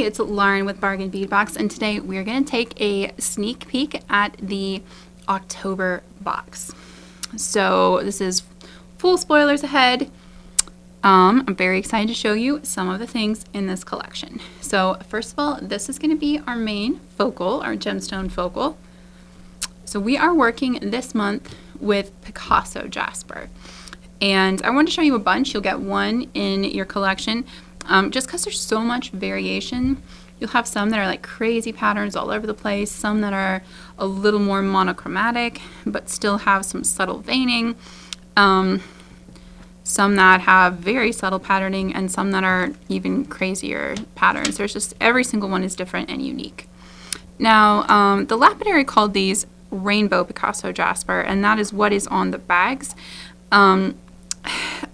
it's Lauren with Bargain Bead Box, and today we're going to take a sneak peek at the October box. So this is full spoilers ahead. I'm very excited to show you some of the things in this collection. So first of all, this is going to be our main focal, our gemstone focal. So we are working this month with Picasso Jasper. And I want to show you a bunch. You'll get one in your collection. Just because there's so much variation, you'll have some that are like crazy patterns all over the place, some that are a little more monochromatic but still have some subtle veining, some that have very subtle patterning, and some that are even crazier patterns. There's just, every single one is different and unique. Now, the lapidary called these Rainbow Picasso Jasper, and that is what is on the bags.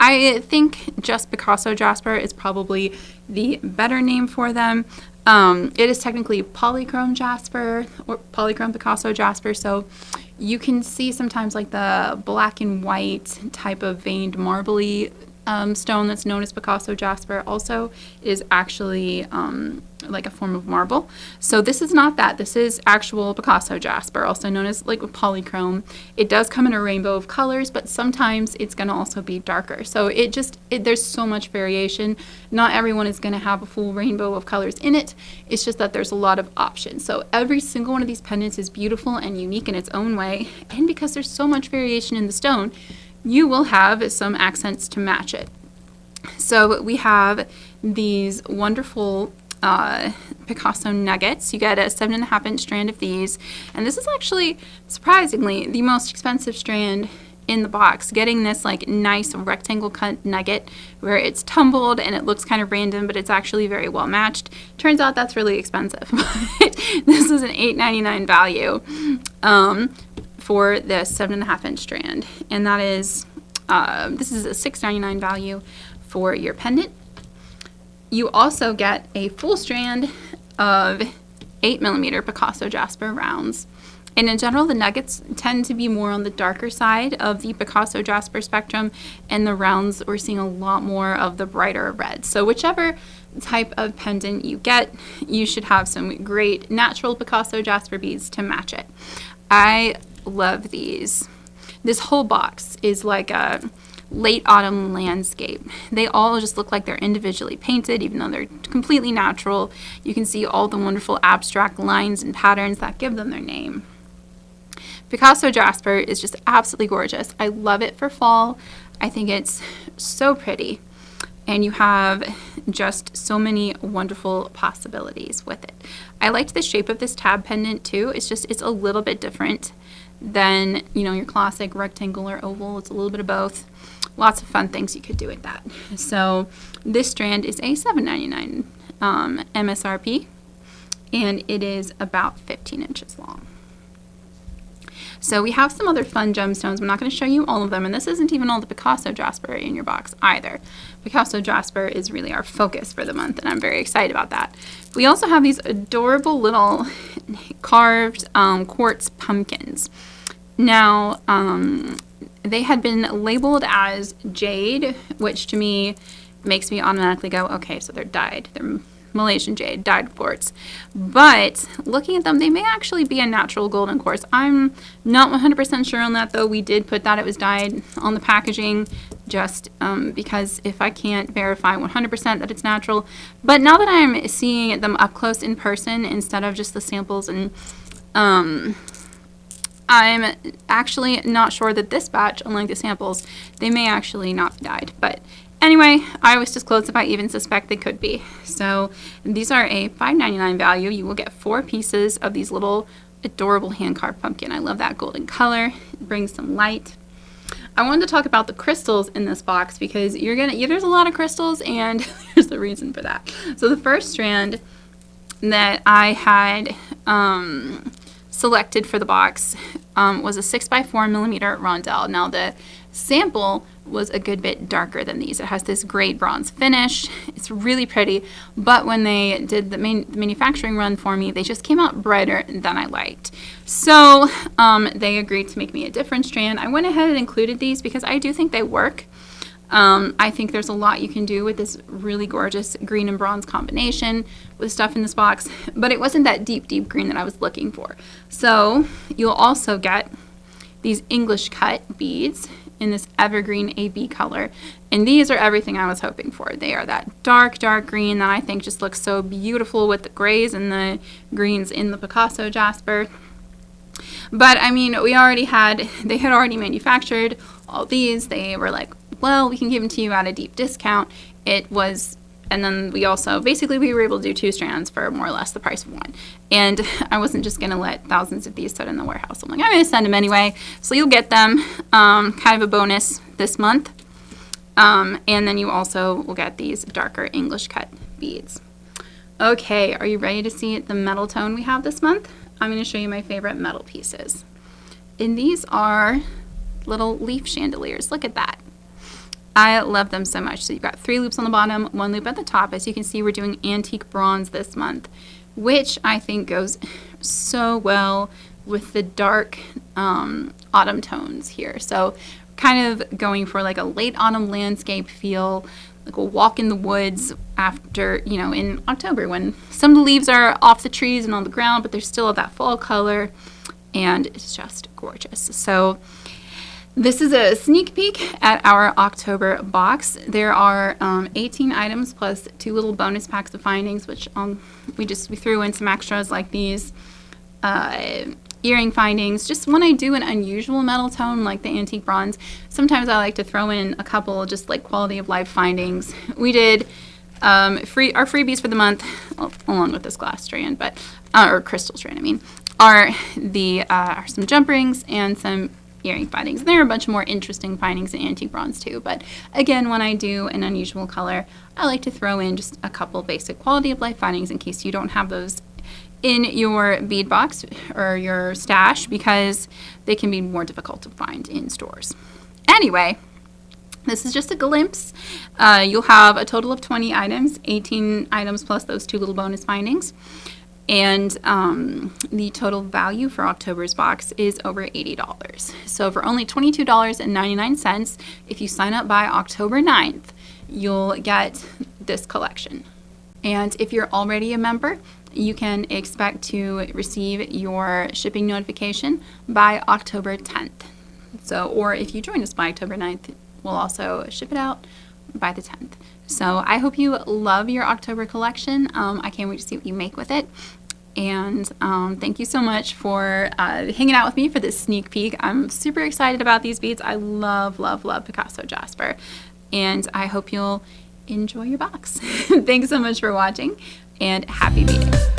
I think just Picasso Jasper is probably the better name for them. It is technically polychrome Jasper or polychrome Picasso Jasper, so you can see sometimes like the black and white type of veined marbly stone that's known as Picasso Jasper also is actually like a form of marble. So this is not that. This is actual Picasso Jasper, also known as like polychrome. It does come in a rainbow of colors, but sometimes it's going to also be darker. So there's so much variation. Not everyone is going to have a full rainbow of colors in it. It's just that there's a lot of options. So every single one of these pendants is beautiful and unique in its own way. And because there's so much variation in the stone, you will have some accents to match it. So we have these wonderful Picasso nuggets. You get a 7.5 inch strand of these, and this is actually surprisingly the most expensive strand in the box. Getting this like nice rectangle cut nugget where it's tumbled and it looks kind of random, but it's actually very well matched. Turns out that's really expensive. This is an $8.99 value for this 7.5 inch strand, and that is this is a $6.99 value for your pendant. You also get a full strand of 8mm Picasso Jasper rounds. And in general, the nuggets tend to be more on the darker side of the Picasso Jasper spectrum, and the rounds, we're seeing a lot more of the brighter red. So whichever type of pendant you get, you should have some great natural Picasso Jasper beads to match it. I love these. This whole box is like a late autumn landscape. They all just look like they're individually painted, even though they're completely natural. You can see all the wonderful abstract lines and patterns that give them their name. Picasso Jasper is just absolutely gorgeous. I love it for fall. I think it's so pretty, and you have just so many wonderful possibilities with it. I liked the shape of this tab pendant too. It's a little bit different than, you know, your classic rectangle or oval. It's a little bit of both. Lots of fun things you could do with that. So this strand is a $7.99 MSRP, and it is about 15 inches long. So we have some other fun gemstones. I'm not going to show you all of them, and this isn't even all the Picasso Jasper in your box either. Picasso Jasper is really our focus for the month, and I'm very excited about that. We also have these adorable little carved quartz pumpkins. Now, they had been labeled as jade, which to me makes me automatically go, okay, so they're dyed. They're Malaysian jade, dyed quartz. But looking at them, they may actually be a natural golden quartz. I'm not 100% sure on that, though. We did put that it was dyed on the packaging, just because if I can't verify 100% that it's natural. But now that I'm seeing them up close in person instead of just the samples, and I'm actually not sure that this batch, unlike the samples, they may actually not be dyed. But anyway, I always disclose if I even suspect they could be. So these are a $5.99 value. You will get 4 pieces of these little adorable hand-carved pumpkin. I love that golden color. It brings some light. I wanted to talk about the crystals in this box because there's a lot of crystals, and there's a reason for that. So the first strand that I had selected for the box was a 6x4mm rondelle. Now the sample was a good bit darker than these. It has this great bronze finish. It's really pretty, but when they did the manufacturing run for me, they just came out brighter than I liked. So they agreed to make me a different strand. I went ahead and included these because I do think they work. I think there's a lot you can do with this really gorgeous green and bronze combination with stuff in this box, but it wasn't that deep, deep green that I was looking for. So you'll also get these English cut beads in this evergreen AB color. And these are everything I was hoping for. They are that dark, dark green that I think just looks so beautiful with the grays and the greens in the Picasso Jasper. But I mean, they had already manufactured all these. They were like, well, we can give them to you at a deep discount. And then we were able to do 2 strands for more or less the price of 1. And I wasn't just going to let thousands of these sit in the warehouse. I'm like, I'm going to send them anyway. So you'll get them, kind of a bonus this month. And then you also will get these darker English cut beads. Okay, are you ready to see the metal tone we have this month? I'm going to show you my favorite metal pieces. And these are little leaf chandeliers. Look at that. I love them so much. So you've got 3 loops on the bottom, 1 loop at the top. As you can see, we're doing antique bronze this month, which I think goes so well with the dark autumn tones here. So kind of going for like a late autumn landscape feel, like a walk in the woods after, in October when some of the leaves are off the trees and on the ground, but there's still that fall color, and it's just gorgeous. So this is a sneak peek at our October box. There are 18 items plus 2 little bonus packs of findings, which we threw in some extras like these earring findings. Just when I do an unusual metal tone like the antique bronze, sometimes I like to throw in a couple just like quality of life findings. We did our freebies for the month, along with this glass strand, or crystal strand, are some jump rings and some earring findings. There are a bunch of more interesting findings in antique bronze too, but again, when I do an unusual color, I like to throw in just a couple basic quality of life findings in case you don't have those in your bead box or your stash, because they can be more difficult to find in stores. Anyway, this is just a glimpse. You'll have a total of 20 items, 18 items plus those 2 little bonus findings. And the total value for October's box is over $80. So for only $22.99, if you sign up by October 9th, you'll get this collection. And if you're already a member, you can expect to receive your shipping notification by October 10th. Or if you join us by October 9th, we'll also ship it out by the 10th. So I hope you love your October collection. I can't wait to see what you make with it. And thank you so much for hanging out with me for this sneak peek. I'm super excited about these beads. I love, love, love Picasso Jasper. And I hope you'll enjoy your box. Thanks so much for watching, and happy beading.